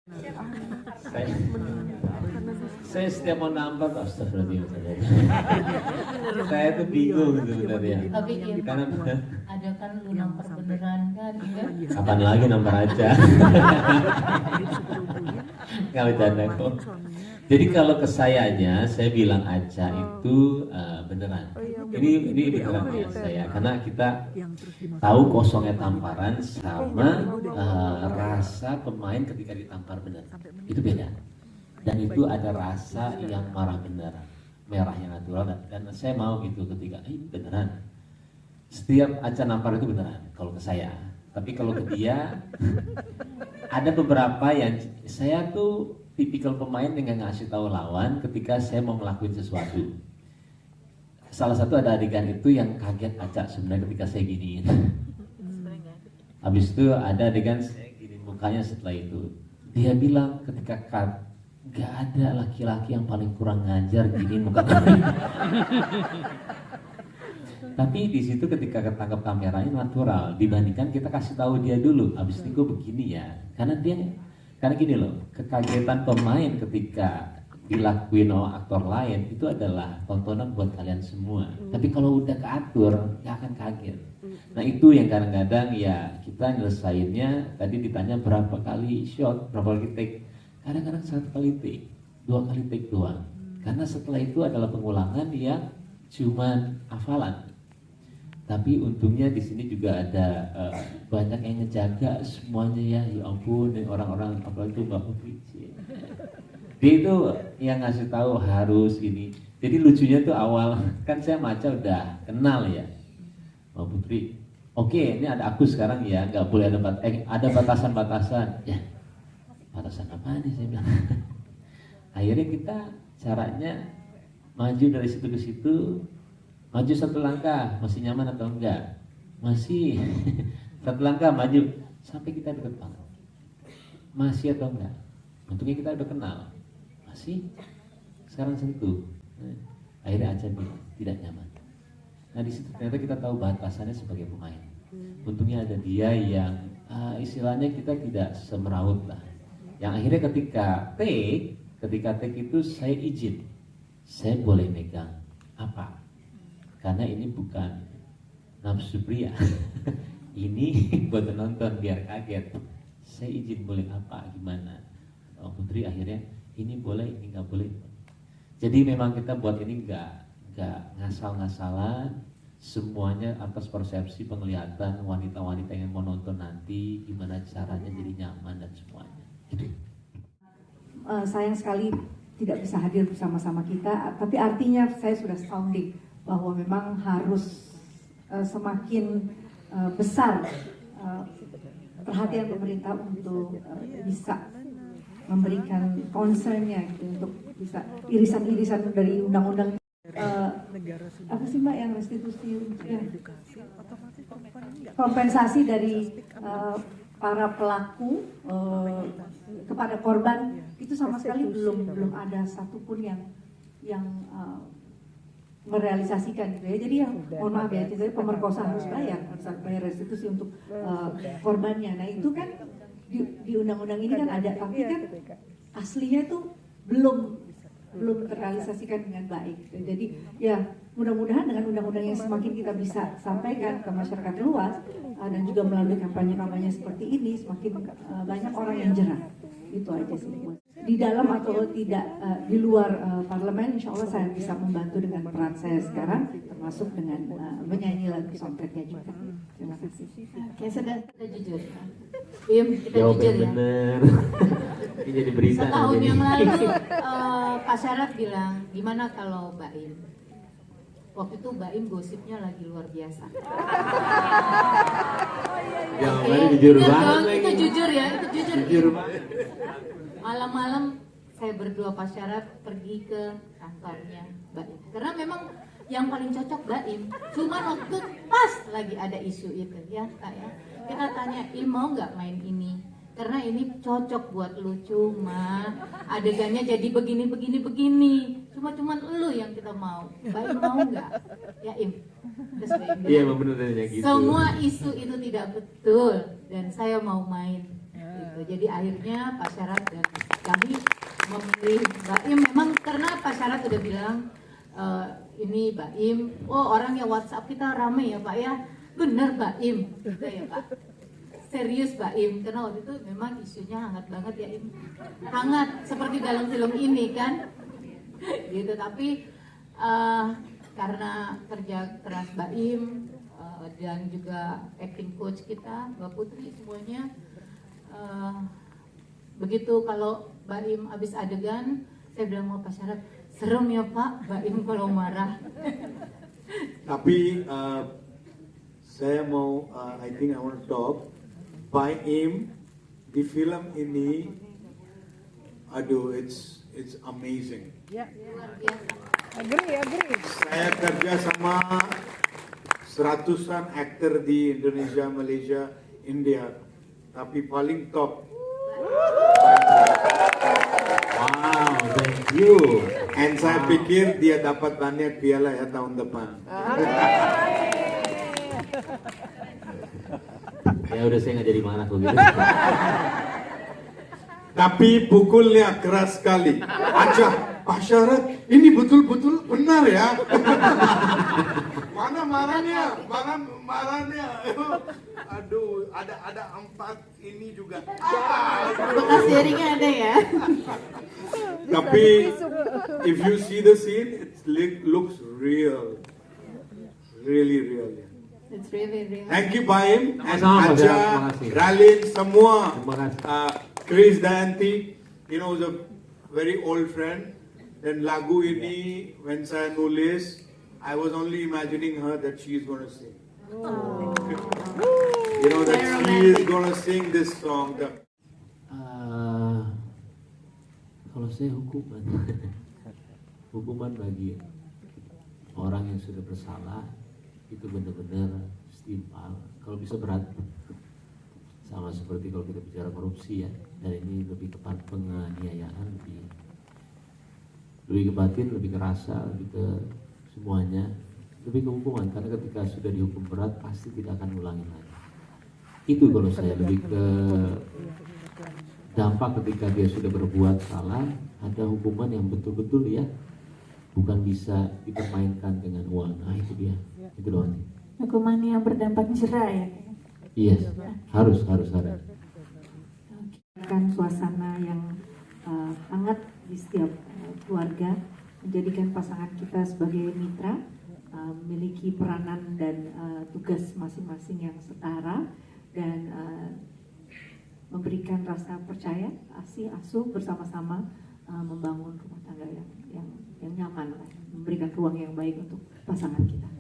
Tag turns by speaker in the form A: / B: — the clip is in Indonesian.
A: Saya, saya setiap mau nampak, astagfirullahaladzim. Saya tuh bingung sebenarnya.
B: Tapi ya,
A: Karena
B: ada kan lu nampar beneran kan, ya?
A: kapan lagi nampar aja? Nggak bercanda kok. Jadi kalau ke sayanya, saya bilang aja itu beneran. Ini beneran ya saya, karena kita tahu kosongnya tamparan sama rasa pemain ketika ditampar benar. Itu beda. Dan itu ada rasa yang marah benar, merah yang natural. Dan saya mau gitu ketika beneran. Setiap Aca nampar itu beneran kalau ke saya. Tapi kalau ke dia ada beberapa yang saya tuh tipikal pemain dengan ngasih tahu lawan ketika saya mau ngelakuin sesuatu. Salah satu ada adegan itu yang kaget Aca sebenarnya ketika saya giniin. Habis itu ada adegan saya gini mukanya setelah itu. Dia bilang ketika gak ada laki-laki yang paling kurang ngajar giniin muka kami. Tapi di situ ketika ketangkap kameranya natural dibandingkan kita kasih tahu dia dulu. Habis itu gue begini ya. Karena gini loh, kekagetan pemain ketika dilakuin oleh aktor lain itu adalah tontonan buat kalian semua. Tapi kalau udah keatur, gak akan kaget. Nah itu yang kadang-kadang ya kita nyelesainnya. Tadi ditanya berapa kali shot, berapa kali take. Kadang-kadang 1 kali take, 2 kali take doang. Karena setelah itu adalah pengulangan yang cuman hafalan. Tapi untungnya di sini juga ada banyak yang ngejaga semuanya ya ampun, orang-orang apalagi itu Mbak Putri. Dia itu yang ngasih tahu harus ini. Jadi lucunya tuh awal kan saya maca udah kenal ya Mbak Putri. Oke, ini ada aku sekarang ya, nggak boleh ada batasan-batasan. Ya, batasan apa nih saya bilang. Akhirnya kita caranya maju dari situ ke situ. Maju 1 langkah, masih nyaman atau enggak? Masih. 1 langkah maju sampai kita deket banget. Masih atau enggak? Untungnya kita udah kenal. Masih. Sekarang sentuh. Akhirnya Aca bilang tidak nyaman. Nah di situ ternyata kita tahu batasannya sebagai pemain. Untungnya ada dia yang istilahnya kita tidak semeraut lah. Yang akhirnya ketika take itu saya izin. Saya boleh megang apa? Karena ini bukan nafsu pria. Ini buat penonton biar kaget. Saya izin boleh apa, gimana? Oh, Putri akhirnya ini boleh, ini nggak boleh. Jadi memang kita buat ini nggak ngasal-ngasalan. Semuanya atas persepsi penglihatan wanita-wanita yang mau nonton nanti gimana caranya jadi nyaman dan semuanya. Gitu.
C: Sayang sekali tidak bisa hadir bersama-sama kita. Tapi artinya saya sudah sounding bahwa memang harus semakin besar perhatian pemerintah untuk bisa memberikan concernnya gitu, untuk bisa irisan-irisan dari undang-undang apa sih Mbak yang restitusi ya, kompensasi dari para pelaku kepada korban itu sama sekali belum ada satupun yang merealisasikan gitu ya. Jadi yang mohon maaf ya, jadi pemerkosa harus bayar restitusi untuk korbannya. Nah itu kan di undang-undang ini kan ada, tapi kan aslinya itu belum terrealisasikan dengan baik. Jadi ya mudah-mudahan dengan undang-undang yang semakin kita bisa sampaikan ke masyarakat luas dan juga melalui kampanye-kampanye seperti ini semakin banyak orang yang jerah. Itu aja sih. Di dalam atau tidak di luar parlemen, insya Allah saya bisa membantu dengan peran saya sekarang, termasuk dengan menyanyi lagu soundtracknya juga. Terima kasih.
B: Oke, sudah kita jujur. Kita jujur ya.
A: Bener. Ini jadi berita.
B: Setahun yang lalu Pak Syaraf bilang, gimana kalau Mbak Im? Waktu itu Mbak Im gosipnya lagi luar biasa.
A: Jawabannya jujur banget.
B: Itu jujur ya, itu jujur.
A: Jujur banget.
B: Malam-malam saya berdua Pak Syaraf pergi ke kantornya Mbak Im. Karena memang yang paling cocok Mbak Im. Cuma waktu pas lagi ada isu itu ya Kak ya. Kita tanya, Im mau nggak main ini? Karena ini cocok buat lu, cuma adegannya jadi begini. Cuma lu yang kita mau. Mbak Im mau nggak? Ya Im. Terus Mbak Im bilang,
A: Iya benar gitu.
B: semua isu itu tidak betul dan saya mau main. Gitu. Jadi akhirnya Pak Syarat dan kami memilih Baim memang karena Pak Syarat udah bilang ini Baim, oh orang yang WhatsApp kita rame ya Pak ya, bener Baim, gitu ya Pak. Serius Baim, karena waktu itu memang isunya hangat banget ya Im, hangat seperti dalam film ini kan, gitu. Tapi karena kerja keras Baim dan juga acting coach kita Mbak Putri semuanya, begitu kalau Baim habis adegan, saya bilang mau Pak Syarat, serem ya Pak Baim kalau marah.
D: Tapi saya mau, I think I want to talk. Baim di film ini, aduh, it's amazing.
B: Luar biasa.
E: Agree.
D: Saya kerja sama seratusan aktor di Indonesia, Malaysia, India, tapi paling top.
A: Wow, thank you.
D: And saya pikir dia dapat banyak piala ya tahun depan.
A: Ya udah, saya nggak jadi marah kok gitu.
D: Tapi pukulnya keras sekali. Aja, Pak Syarat, ini betul-betul benar ya. Mana marahnya? Mana marahnya? Aduh, ada 4 ini juga.
B: Bekas jaringnya ada ya.
D: Tapi if you see the scene, it looks real, really real. Ya.
B: It's really real.
D: Thank you Baim, and
A: Sama-sama,
D: Aja,
A: terima kasih.
D: Ralin, semua.
A: Terima kasih.
D: Chris Dayanti, you know, is a very old friend. Dan lagu ini, when saya nulis, I was only imagining her that she is going to sing. You know, that she is going to sing this song.
A: Kalau saya hukuman, hukuman bagi orang yang sudah bersalah itu benar-benar setimpal. Kalau bisa berat, sama seperti kalau kita bicara korupsi ya, dan ini lebih kepada penganiayaan, lebih ke batin, lebih ke rasa, lebih ke semuanya, lebih ke hukuman. Karena ketika sudah dihukum berat pasti tidak akan ulangi lagi. Itu kalau saya lebih ke dampak ketika dia sudah berbuat salah, ada hukuman yang betul-betul ya, bukan bisa dipermainkan dengan uang. Nah itu dia, itu doang.
B: Hukuman yang berdampak jerah ya.
A: Iya, harus.
C: Kan suasana yang hangat di setiap keluarga, menjadikan pasangan kita sebagai mitra, memiliki peranan dan tugas masing-masing yang setara, dan memberikan rasa percaya, asuh bersama-sama, membangun rumah tangga yang nyaman, memberikan ruang yang baik untuk pasangan kita.